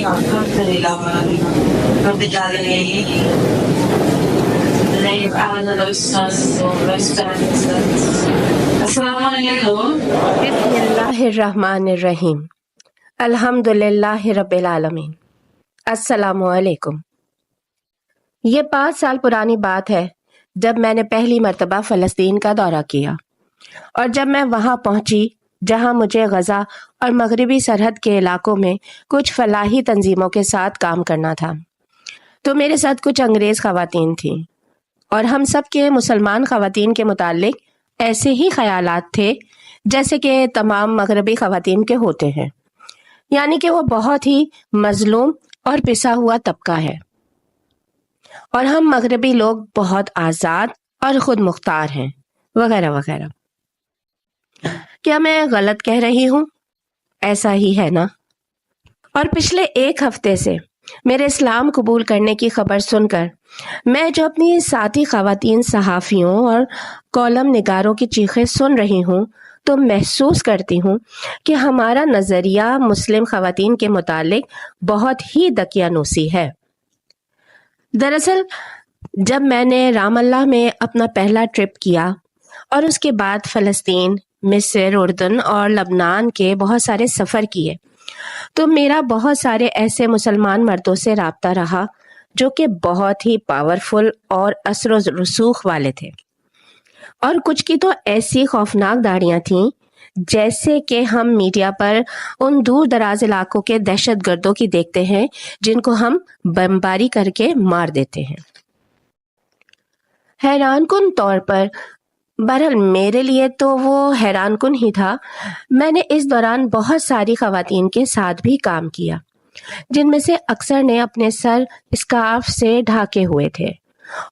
السلام علیکم. بسم اللہ الرحمن الرحیم. الحمد للہ رب العالمین. السلام علیکم. یہ 5 سال پرانی بات ہے جب میں نے پہلی مرتبہ فلسطین کا دورہ کیا، اور جب میں وہاں پہنچی جہاں مجھے غزہ اور مغربی سرحد کے علاقوں میں کچھ فلاحی تنظیموں کے ساتھ کام کرنا تھا، تو میرے ساتھ کچھ انگریز خواتین تھیں، اور ہم سب کے مسلمان خواتین کے متعلق ایسے ہی خیالات تھے جیسے کہ تمام مغربی خواتین کے ہوتے ہیں، یعنی کہ وہ بہت ہی مظلوم اور پسا ہوا طبقہ ہے، اور ہم مغربی لوگ بہت آزاد اور خود مختار ہیں، وغیرہ وغیرہ. کیا میں غلط کہہ رہی ہوں؟ ایسا ہی ہے نا؟ اور پچھلے 1 ہفتے سے میرے اسلام قبول کرنے کی خبر سن کر میں جو اپنی ساتھی خواتین صحافیوں اور کالم نگاروں کی چیخیں سن رہی ہوں، تو محسوس کرتی ہوں کہ ہمارا نظریہ مسلم خواتین کے متعلق بہت ہی دقیانوسی ہے. دراصل جب میں نے رام اللہ میں اپنا پہلا ٹرپ کیا اور اس کے بعد فلسطین، مصر، اردن اور لبنان کے بہت سارے سفر کیے، تو میرا بہت سارے ایسے مسلمان مردوں سے رابطہ رہا جو کہ بہت ہی پاورفل اور اثر و رسوخ والے تھے، اور کچھ کی تو ایسی خوفناک داڑیاں تھیں جیسے کہ ہم میڈیا پر ان دور دراز علاقوں کے دہشت گردوں کی دیکھتے ہیں جن کو ہم بمباری کر کے مار دیتے ہیں. حیران کن طور پر، بہرحال میرے لیے تو وہ حیران کن ہی تھا، میں نے اس دوران بہت ساری خواتین کے ساتھ بھی کام کیا جن میں سے اکثر نے اپنے سر اسکارف سے ڈھاکے ہوئے تھے،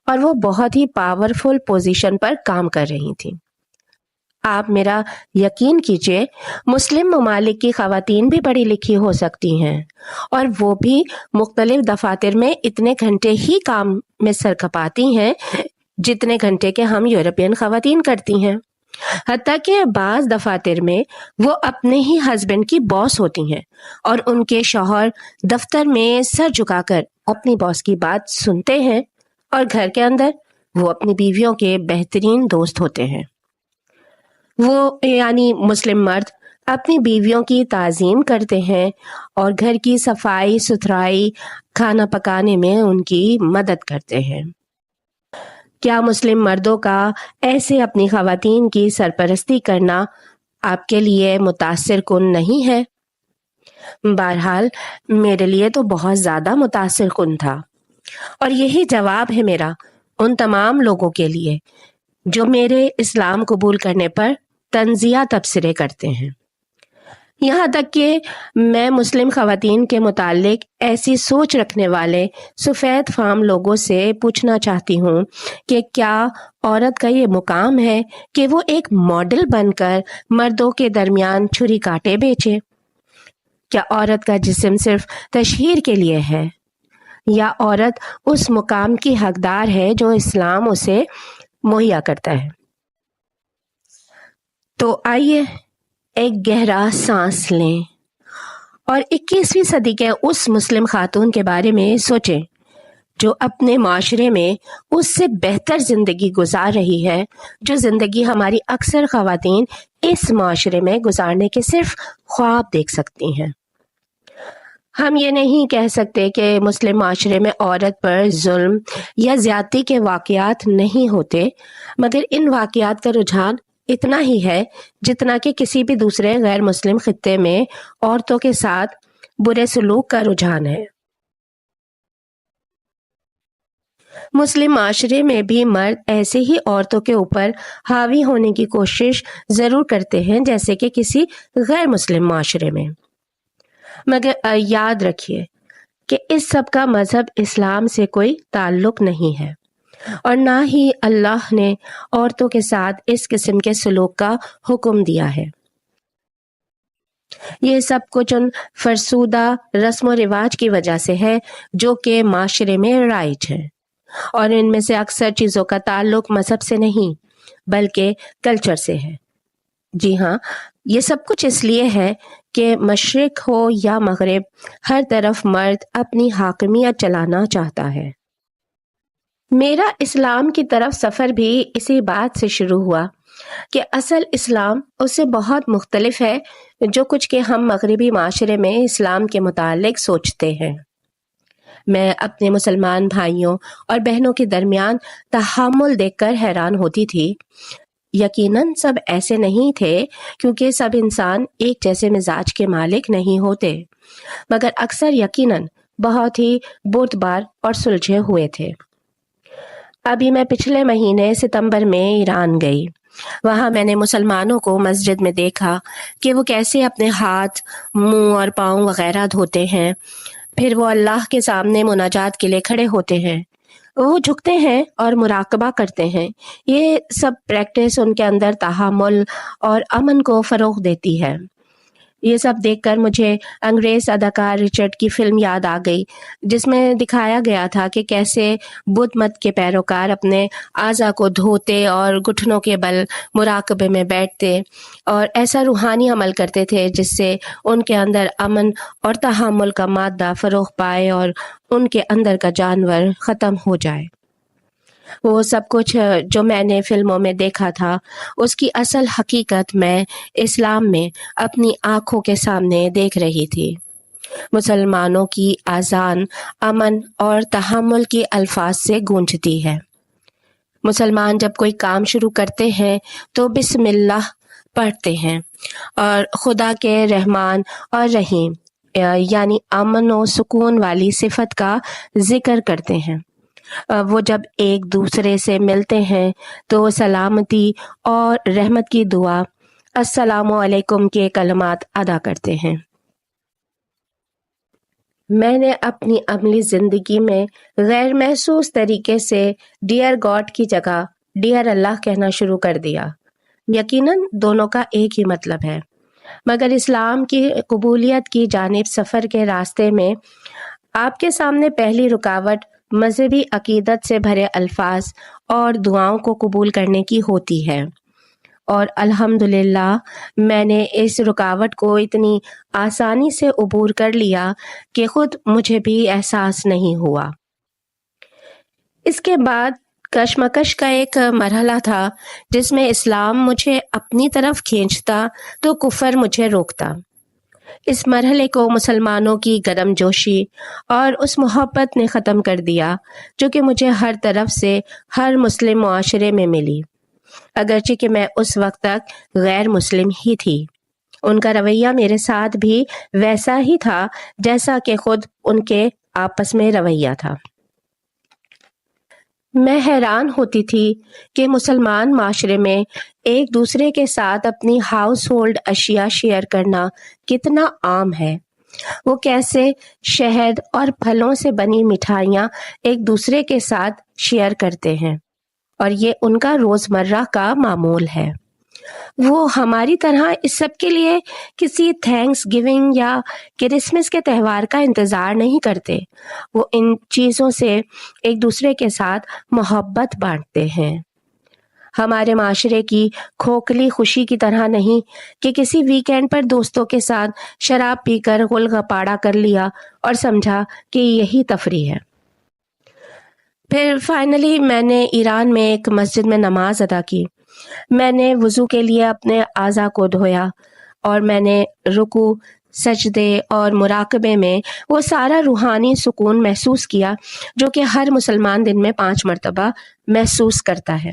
اور وہ بہت ہی پاورفل پوزیشن پر کام کر رہی تھیں. آپ میرا یقین کیجئے، مسلم ممالک کی خواتین بھی پڑھی لکھی ہو سکتی ہیں، اور وہ بھی مختلف دفاتر میں اتنے گھنٹے ہی کام میں سر کھپاتی ہیں جتنے گھنٹے کے ہم یورپین خواتین کرتی ہیں. حتیٰ کہ بعض دفاتر میں وہ اپنے ہی ہسبینڈ کی باس ہوتی ہیں، اور ان کے شوہر دفتر میں سر جھکا کر اپنی باس کی بات سنتے ہیں، اور گھر کے اندر وہ اپنی بیویوں کے بہترین دوست ہوتے ہیں. وہ یعنی مسلم مرد اپنی بیویوں کی تعظیم کرتے ہیں اور گھر کی صفائی ستھرائی، کھانا پکانے میں ان کی مدد کرتے ہیں. کیا مسلم مردوں کا ایسے اپنی خواتین کی سرپرستی کرنا آپ کے لیے متاثر کن نہیں ہے؟ بہرحال میرے لیے تو بہت زیادہ متاثر کن تھا، اور یہی جواب ہے میرا ان تمام لوگوں کے لیے جو میرے اسلام قبول کرنے پر تنزیہ تبصرے کرتے ہیں. یہاں تک کہ میں مسلم خواتین کے متعلق ایسی سوچ رکھنے والے سفید فام لوگوں سے پوچھنا چاہتی ہوں کہ کیا عورت کا یہ مقام ہے کہ وہ ایک ماڈل بن کر مردوں کے درمیان چھری کانٹے بیچے؟ کیا عورت کا جسم صرف تشہیر کے لیے ہے، یا عورت اس مقام کی حقدار ہے جو اسلام اسے مہیا کرتا ہے؟ تو آئیے ایک گہرا سانس لیں اور 21ویں صدی کے اس مسلم خاتون کے بارے میں سوچیں جو اپنے معاشرے میں اس سے بہتر زندگی گزار رہی ہے جو زندگی ہماری اکثر خواتین اس معاشرے میں گزارنے کے صرف خواب دیکھ سکتی ہیں. ہم یہ نہیں کہہ سکتے کہ مسلم معاشرے میں عورت پر ظلم یا زیادتی کے واقعات نہیں ہوتے، مگر ان واقعات کا رجحان اتنا ہی ہے جتنا کہ کسی بھی دوسرے غیر مسلم خطے میں عورتوں کے ساتھ برے سلوک کا رجحان ہے. مسلم معاشرے میں بھی مرد ایسے ہی عورتوں کے اوپر حاوی ہونے کی کوشش ضرور کرتے ہیں جیسے کہ کسی غیر مسلم معاشرے میں، مگر یاد رکھیے کہ اس سب کا مذہب اسلام سے کوئی تعلق نہیں ہے، اور نہ ہی اللہ نے عورتوں کے ساتھ اس قسم کے سلوک کا حکم دیا ہے. یہ سب کچھ ان فرسودہ رسم و رواج کی وجہ سے ہے جو کہ معاشرے میں رائج ہے، اور ان میں سے اکثر چیزوں کا تعلق مذہب سے نہیں بلکہ کلچر سے ہے. جی ہاں، یہ سب کچھ اس لیے ہے کہ مشرق ہو یا مغرب، ہر طرف مرد اپنی حاکمیت چلانا چاہتا ہے۔ میرا اسلام کی طرف سفر بھی اسی بات سے شروع ہوا کہ اصل اسلام اس سے بہت مختلف ہے جو کچھ کہ ہم مغربی معاشرے میں اسلام کے متعلق سوچتے ہیں۔ میں اپنے مسلمان بھائیوں اور بہنوں کے درمیان تحامل دیکھ کر حیران ہوتی تھی۔ یقیناً سب ایسے نہیں تھے کیونکہ سب انسان ایک جیسے مزاج کے مالک نہیں ہوتے، مگر اکثر یقیناً بہت ہی بردبار اور سلجھے ہوئے تھے۔ ابھی میں پچھلے مہینے ستمبر میں ایران گئی۔ وہاں میں نے مسلمانوں کو مسجد میں دیکھا کہ وہ کیسے اپنے ہاتھ، منہ اور پاؤں وغیرہ دھوتے ہیں، پھر وہ اللہ کے سامنے مناجات کے لیے کھڑے ہوتے ہیں، وہ جھکتے ہیں اور مراقبہ کرتے ہیں۔ یہ سب پریکٹس ان کے اندر تحمل اور امن کو فروغ دیتی ہے۔ یہ سب دیکھ کر مجھے انگریز اداکار رچرڈ کی فلم یاد آ گئی جس میں دکھایا گیا تھا کہ کیسے بدھ مت کے پیروکار اپنے اعضاء کو دھوتے اور گھٹنوں کے بل مراقبے میں بیٹھتے اور ایسا روحانی عمل کرتے تھے جس سے ان کے اندر امن اور تحمل کا مادہ فروغ پائے اور ان کے اندر کا جانور ختم ہو جائے۔ وہ سب کچھ جو میں نے فلموں میں دیکھا تھا اس کی اصل حقیقت میں اسلام میں اپنی آنکھوں کے سامنے دیکھ رہی تھی۔ مسلمانوں کی اذان امن اور تحمل کے الفاظ سے گونجتی ہے۔ مسلمان جب کوئی کام شروع کرتے ہیں تو بسم اللہ پڑھتے ہیں اور خدا کے رحمان اور رحیم یعنی امن و سکون والی صفت کا ذکر کرتے ہیں۔ وہ جب ایک دوسرے سے ملتے ہیں تو سلامتی اور رحمت کی دعا السلام علیکم کے کلمات ادا کرتے ہیں۔ میں نے اپنی عملی زندگی میں غیر محسوس طریقے سے ڈیئر گاڈ کی جگہ ڈیئر اللہ کہنا شروع کر دیا۔ یقیناً دونوں کا ایک ہی مطلب ہے، مگر اسلام کی قبولیت کی جانب سفر کے راستے میں آپ کے سامنے پہلی رکاوٹ مذہبی عقیدت سے بھرے الفاظ اور دعاؤں کو قبول کرنے کی ہوتی ہے، اور الحمدللہ میں نے اس رکاوٹ کو اتنی آسانی سے عبور کر لیا کہ خود مجھے بھی احساس نہیں ہوا۔ اس کے بعد کشمکش کا ایک مرحلہ تھا جس میں اسلام مجھے اپنی طرف کھینچتا تو کفر مجھے روکتا۔ اس مرحلے کو مسلمانوں کی گرم جوشی اور اس محبت نے ختم کر دیا جو کہ مجھے ہر طرف سے ہر مسلم معاشرے میں ملی، اگرچہ کہ میں اس وقت تک غیر مسلم ہی تھی۔ ان کا رویہ میرے ساتھ بھی ویسا ہی تھا جیسا کہ خود ان کے آپس میں رویہ تھا۔ میں حیران ہوتی تھی کہ مسلمان معاشرے میں ایک دوسرے کے ساتھ اپنی ہاؤس ہولڈ اشیاء شیئر کرنا کتنا عام ہے۔ وہ کیسے شہد اور پھلوں سے بنی مٹھائیاں ایک دوسرے کے ساتھ شیئر کرتے ہیں اور یہ ان کا روزمرہ کا معمول ہے۔ وہ ہماری طرح اس سب کے لیے کسی تھینکس گیونگ یا کرسمس کے تہوار کا انتظار نہیں کرتے۔ وہ ان چیزوں سے ایک دوسرے کے ساتھ محبت بانٹتے ہیں۔ ہمارے معاشرے کی کھوکھلی خوشی کی طرح نہیں کہ کسی ویکینڈ پر دوستوں کے ساتھ شراب پی کر غل غپاڑا کر لیا اور سمجھا کہ یہی تفریح ہے۔ پھر فائنلی میں نے ایران میں ایک مسجد میں نماز ادا کی۔ میں نے وضو کے لیے اپنے اعضاء کو دھویا اور میں نے رکوع، سجدے اور مراقبے میں وہ سارا روحانی سکون محسوس کیا جو کہ ہر مسلمان دن میں 5 مرتبہ محسوس کرتا ہے۔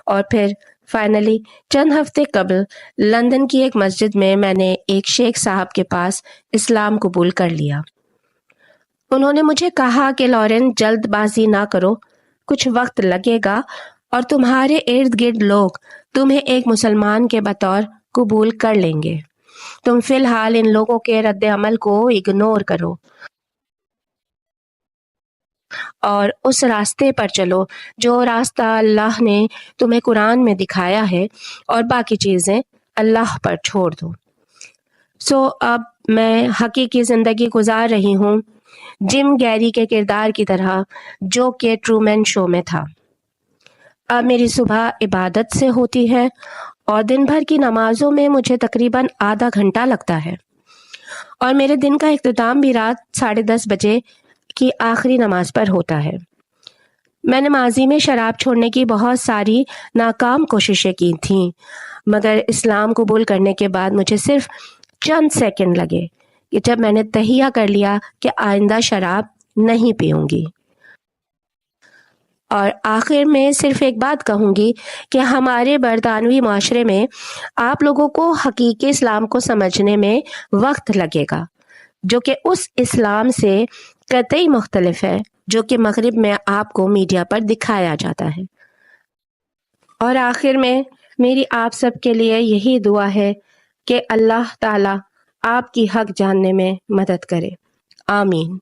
اور پھر فائنلی چند ہفتے قبل لندن کی ایک مسجد میں نے ایک شیخ صاحب کے پاس اسلام قبول کر لیا۔ انہوں نے مجھے کہا کہ لارن جلد بازی نہ کرو، کچھ وقت لگے گا اور تمہارے ارد گرد لوگ تمہیں ایک مسلمان کے بطور قبول کر لیں گے۔ تم فی الحال ان لوگوں کے رد عمل کو اگنور کرو اور اس راستے پر چلو جو راستہ اللہ نے تمہیں قرآن میں دکھایا ہے، اور باقی چیزیں اللہ پر چھوڑ دو۔ اب میں حقیقی زندگی گزار رہی ہوں، جم گیری کے کردار کی طرح جو کہ ٹرومین شو میں تھا۔ اب میری صبح عبادت سے ہوتی ہے اور دن بھر کی نمازوں میں مجھے تقریباً آدھا گھنٹہ لگتا ہے، اور میرے دن کا اختتام بھی رات 10:30 بجے کی آخری نماز پر ہوتا ہے۔ میں نے ماضی میں شراب چھوڑنے کی بہت ساری ناکام کوششیں کی تھیں، مگر اسلام قبول کرنے کے بعد مجھے صرف چند سیکنڈ لگے کہ جب میں نے تہیہ کر لیا کہ آئندہ شراب نہیں پیوں گی۔ اور آخر میں صرف ایک بات کہوں گی کہ ہمارے برطانوی معاشرے میں آپ لوگوں کو حقیقی اسلام کو سمجھنے میں وقت لگے گا، جو کہ اس اسلام سے قطعی مختلف ہے جو کہ مغرب میں آپ کو میڈیا پر دکھایا جاتا ہے۔ اور آخر میں میری آپ سب کے لیے یہی دعا ہے کہ اللہ تعالیٰ آپ کی حق جاننے میں مدد کرے۔ آمین۔